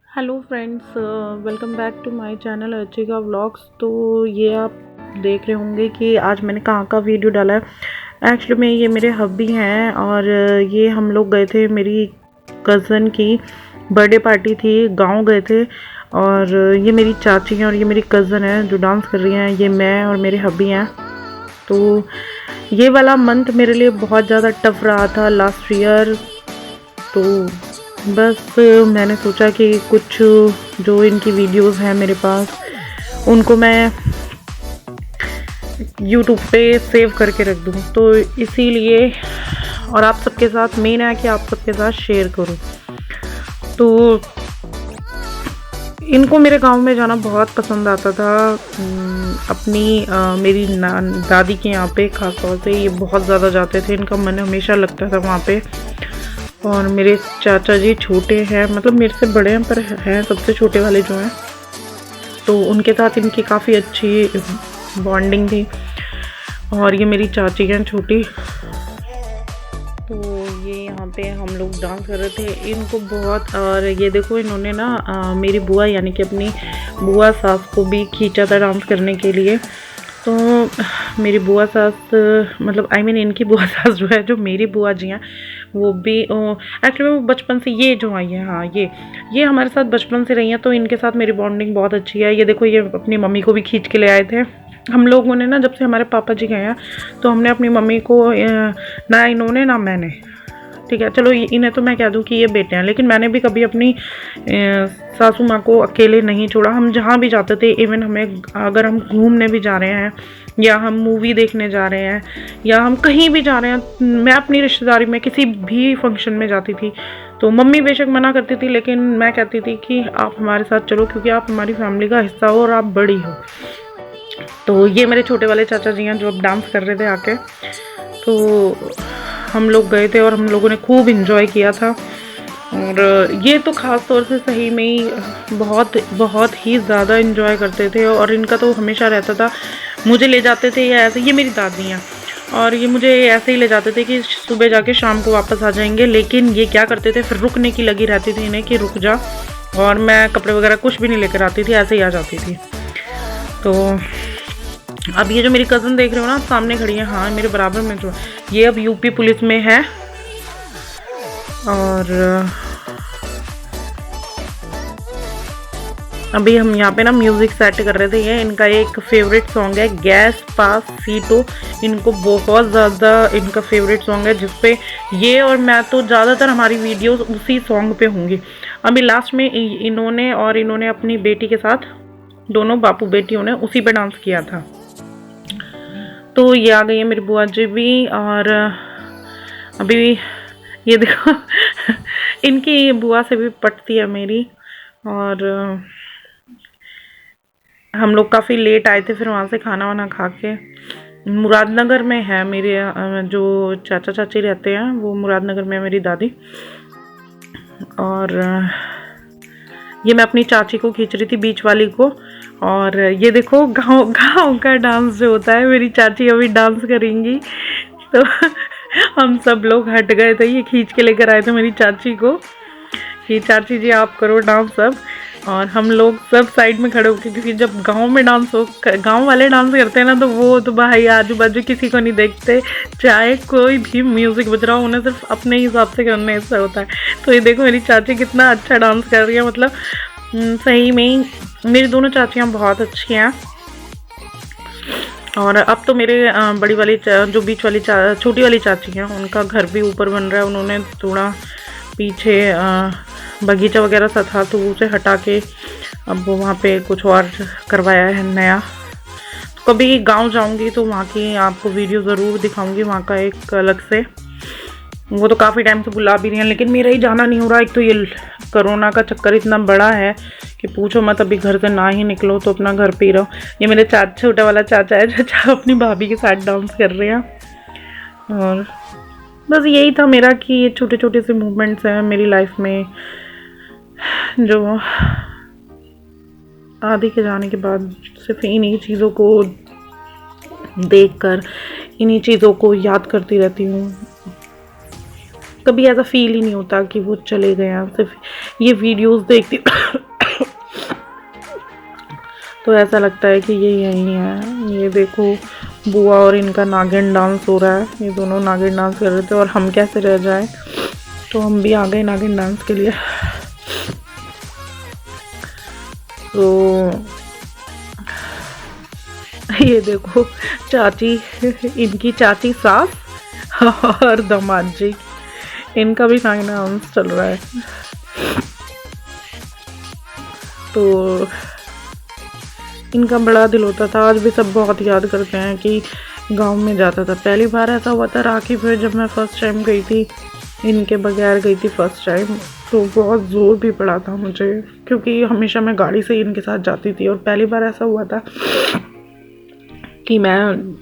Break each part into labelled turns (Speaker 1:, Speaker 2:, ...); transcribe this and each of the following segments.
Speaker 1: Hello friends, welcome back to my channel Archika vlogs. तो ये आप देख रहे होंगे कि आज मैंने कहाँ का वीडियो डाला है। एक्चुअली में ये मेरे हब्बी हैं और ये हम लोग गए थे, मेरी कज़न की बर्थडे पार्टी थी, गांव गए थे। और ये मेरी चाची हैं और ये मेरी कज़न है जो डांस कर रही हैं। ये मैं और मेरे हब्बी हैं। तो ये वाला मंथ मेरे लिए बहुत ज़्यादा टफ रहा था लास्ट ईयर। तो बस मैंने सोचा कि कुछ जो इनकी वीडियोस हैं मेरे पास उनको मैं यूट्यूब पे सेव करके रख दूँ, तो इसीलिए और आप सबके साथ मेन है कि आप सबके साथ शेयर करूँ। तो इनको मेरे गांव में जाना बहुत पसंद आता था। अपनी मेरी दादी के यहाँ पे ख़ास तौर से ये बहुत ज़्यादा जाते थे, इनका मन हमेशा लगता था वहाँ पे। और मेरे चाचा जी छोटे हैं, मतलब मेरे से बड़े हैं पर हैं सबसे छोटे वाले जो हैं, तो उनके साथ इनकी काफ़ी अच्छी बॉन्डिंग थी। और ये मेरी चाची हैं छोटी। तो ये यहाँ पे हम लोग डांस कर रहे थे, इनको बहुत। और ये देखो इन्होंने ना मेरी बुआ यानी कि अपनी बुआ सास को भी खींचा था डांस करने के लिए। तो मेरी बुआ सास मतलब इनकी बुआ सास जो है, जो मेरी बुआ जी हैं, वो भी एक्चुअली वो बचपन से ये जो आई है, हाँ ये हमारे साथ बचपन से रही हैं, तो इनके साथ मेरी बॉन्डिंग बहुत अच्छी है। ये देखो ये अपनी मम्मी को भी खींच के ले आए थे। हम लोगों ने ना जब से हमारे पापा जी गए हैं तो हमने अपनी मम्मी को ना इन्होंने ना मैंने, ठीक है चलो इन्हें तो मैं कह दूं कि ये बेटे हैं, लेकिन मैंने भी कभी अपनी सासू माँ को अकेले नहीं छोड़ा। हम जहाँ भी जाते थे, इवन हमें अगर हम घूमने भी जा रहे हैं या हम मूवी देखने जा रहे हैं या हम कहीं भी जा रहे हैं, मैं अपनी रिश्तेदारी में किसी भी फंक्शन में जाती थी तो मम्मी बेशक मना करती थी, लेकिन मैं कहती थी कि आप हमारे साथ चलो क्योंकि आप हमारी फैमिली का हिस्सा हो और आप बड़ी हो। तो ये मेरे छोटे वाले चाचा जी हैं जो अब डांस कर रहे थे आके। तो हम लोग गए थे और हम लोगों ने खूब इन्जॉय किया था। और ये तो ख़ास तौर से सही में ही बहुत बहुत ही ज़्यादा इन्जॉय करते थे। और इनका तो हमेशा रहता था, मुझे ले जाते थे या ऐसे, ये मेरी दादी हैं और ये मुझे ऐसे ही ले जाते थे कि सुबह जाके शाम को वापस आ जाएंगे। लेकिन ये क्या करते थे, फिर रुकने की लगी रहती थी इन्हें कि रुक जा, और मैं कपड़े वगैरह कुछ भी नहीं लेकर आती थी, ऐसे ही आ जाती थी। तो अब ये जो मेरी कज़न देख रहे हो ना, सामने खड़ी है, हाँ मेरे बराबर में जो, ये अब यूपी पुलिस में है। और अभी हम यहाँ पे ना म्यूज़िक सेट कर रहे थे। ये इनका एक फेवरेट सॉन्ग है गैस पास सीटो, इनको बहुत ज़्यादा इनका फेवरेट सॉन्ग है, जिसपे ये और मैं तो ज़्यादातर हमारी वीडियोस उसी सॉन्ग पे होंगी। अभी लास्ट में इन्होंने अपनी बेटी के साथ, दोनों बापू बेटियों ने उसी पे डांस किया था। तो ये आ गई है मेरी बुआ जी भी। और अभी ये देखो इनकी बुआ से भी पटती है मेरी। और हम लोग काफ़ी लेट आए थे, फिर वहाँ से खाना वाना खा के, मुरादनगर में है मेरे जो चाचा चाची रहते हैं, वो मुरादनगर में है मेरी दादी। और ये मैं अपनी चाची को खींच रही थी, बीच वाली को। और ये देखो गांव गांव का डांस जो होता है, मेरी चाची अभी डांस करेंगी। तो हम सब लोग हट गए थे, ये खींच के लेकर आए थे मेरी चाची को कि चाची जी आप करो डांस सब। और हम लोग सब साइड में खड़े होकर, क्योंकि जब गांव में डांस हो, गांव वाले डांस करते हैं ना, तो वो तो भाई आजू बाजू किसी को नहीं देखते, चाहे कोई भी म्यूज़िक बज रहा हो, उन्हें सिर्फ अपने हिसाब से करने से होता है। तो ये देखो मेरी चाची कितना अच्छा डांस कर रही है, मतलब सही में ही मेरी दोनों चाचियाँ बहुत अच्छी हैं। और अब तो मेरे बड़ी वाली जो बीच वाली छोटी वाली चाची हैं, उनका घर भी ऊपर बन रहा है। उन्होंने थोड़ा पीछे बगीचा वगैरह सा था, तो उसे हटा के अब वो वहाँ पे कुछ और करवाया है नया। तो कभी गांव जाऊंगी तो वहाँ की आपको वीडियो ज़रूर दिखाऊंगी, वहाँ का एक अलग से। वो तो काफ़ी टाइम से बुला भी रही हैं, लेकिन मेरा ही जाना नहीं हो रहा। एक तो ये कोरोना का चक्कर इतना बड़ा है कि पूछो मत, अभी घर से ना ही निकलो तो अपना घर पे ही रहो। ये मेरे छोटा वाला चाचा है जो अपनी भाभी के साथ डांस कर रहे हैं। और बस यही था मेरा कि ये छोटे छोटे से मूवमेंट्स हैं मेरी लाइफ में, जो आदि के जाने के बाद सिर्फ इन्हीं चीज़ों को देखकर, इन्हीं चीज़ों को याद करती रहती हूँ। कभी ऐसा फील ही नहीं होता कि वो चले गए हैं, सिर्फ ये वीडियोस देखती तो ऐसा लगता है कि ये यही है। ये देखो बुआ और इनका नागिन डांस हो रहा है, ये दोनों नागिन डांस कर रहे थे और हम कैसे रह जाए, तो हम भी आ गए नागिन डांस के लिए। तो ये देखो चाची, इनकी चाची सास और दामाद जी, इनका भी नागिन डांस चल रहा है। तो इनका बड़ा दिल होता था, आज भी सब बहुत याद करते हैं कि गांव में जाता था। पहली बार ऐसा हुआ था राखी पे, जब मैं फ़र्स्ट टाइम गई थी, इनके बगैर गई थी फ़र्स्ट टाइम, तो बहुत ज़ोर भी पड़ा था मुझे, क्योंकि हमेशा मैं गाड़ी से ही इनके साथ जाती थी। और पहली बार ऐसा हुआ था कि मैं,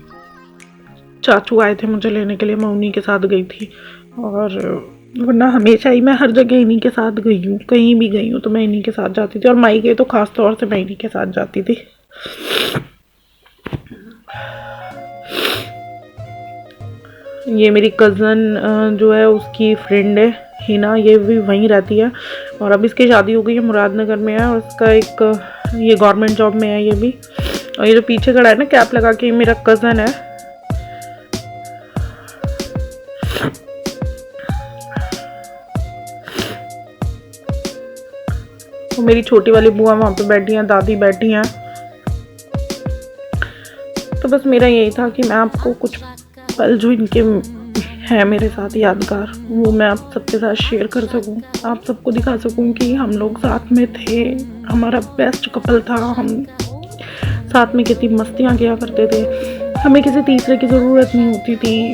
Speaker 1: चाचू आए थे मुझे लेने के लिए, मैं उन्हीं के साथ गई थी। और वरना हमेशा ही मैं हर जगह इन्हीं के साथ गई हूँ, कहीं भी गई हूँ तो मैं इन्हीं के साथ जाती थी, और माई गई तो ख़ास तौर से मैं इन्हीं के साथ जाती थी। ये मेरी कज़न जो है उसकी फ्रेंड है हिना, ये भी वहीं रहती है, और अब इसकी शादी हो गई है, मुरादनगर में है, और उसका एक ये गवर्नमेंट जॉब में है ये भी। और ये जो पीछे खड़ा है ना कैप लगा के, मेरा कज़न है। तो मेरी छोटी वाली बुआ वहाँ पे बैठी हैं, दादी बैठी हैं। तो बस मेरा यही था कि मैं आपको कुछ पल जो इनके हैं मेरे साथ यादगार, वो मैं आप सबके साथ शेयर कर सकूं, आप सबको दिखा सकूं कि हम लोग साथ में थे, हमारा बेस्ट कपल था, हम साथ में कितनी मस्तियाँ किया करते थे, हमें किसी तीसरे की ज़रूरत नहीं होती थी,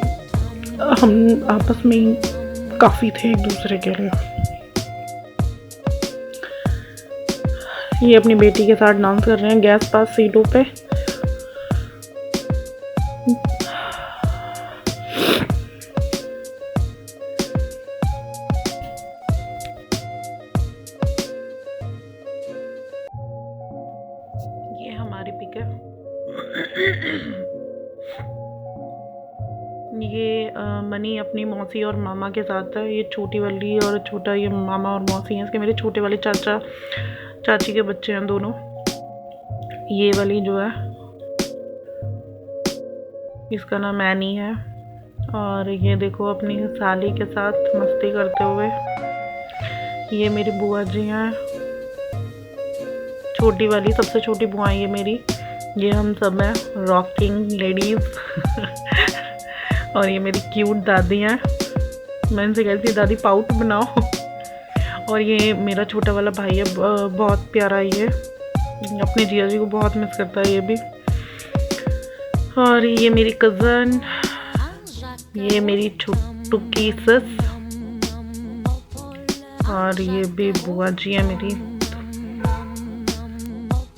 Speaker 1: हम आपस में ही काफ़ी थे एक दूसरे के लिए। ये अपनी बेटी के साथ डांस कर रहे हैं गैस पास सीटों पे। ये हमारी पिक है। ये मनी अपनी मौसी और मामा के साथ है, ये छोटी वाली और छोटा ये मामा और मौसी हैं इसके, मेरे छोटे वाले चाचा चाची के बच्चे हैं दोनों। ये वाली जो है इसका नाम एनी है, और ये देखो अपनी साली के साथ मस्ती करते हुए। ये मेरी बुआ जी हैं, छोटी वाली सबसे छोटी बुआ ये मेरी, ये हम सब हैं रॉकिंग लेडीज़। और ये मेरी क्यूट दादी हैं, मैं इनसे कहती थी दादी पाउट बनाओ। और ये मेरा छोटा वाला भाई है, बहुत प्यारा, ये अपने जिया जी को बहुत मिस करता है ये भी। और ये मेरी कज़न, ये मेरी छुटकी सस, और ये भी बुआ जी है मेरी।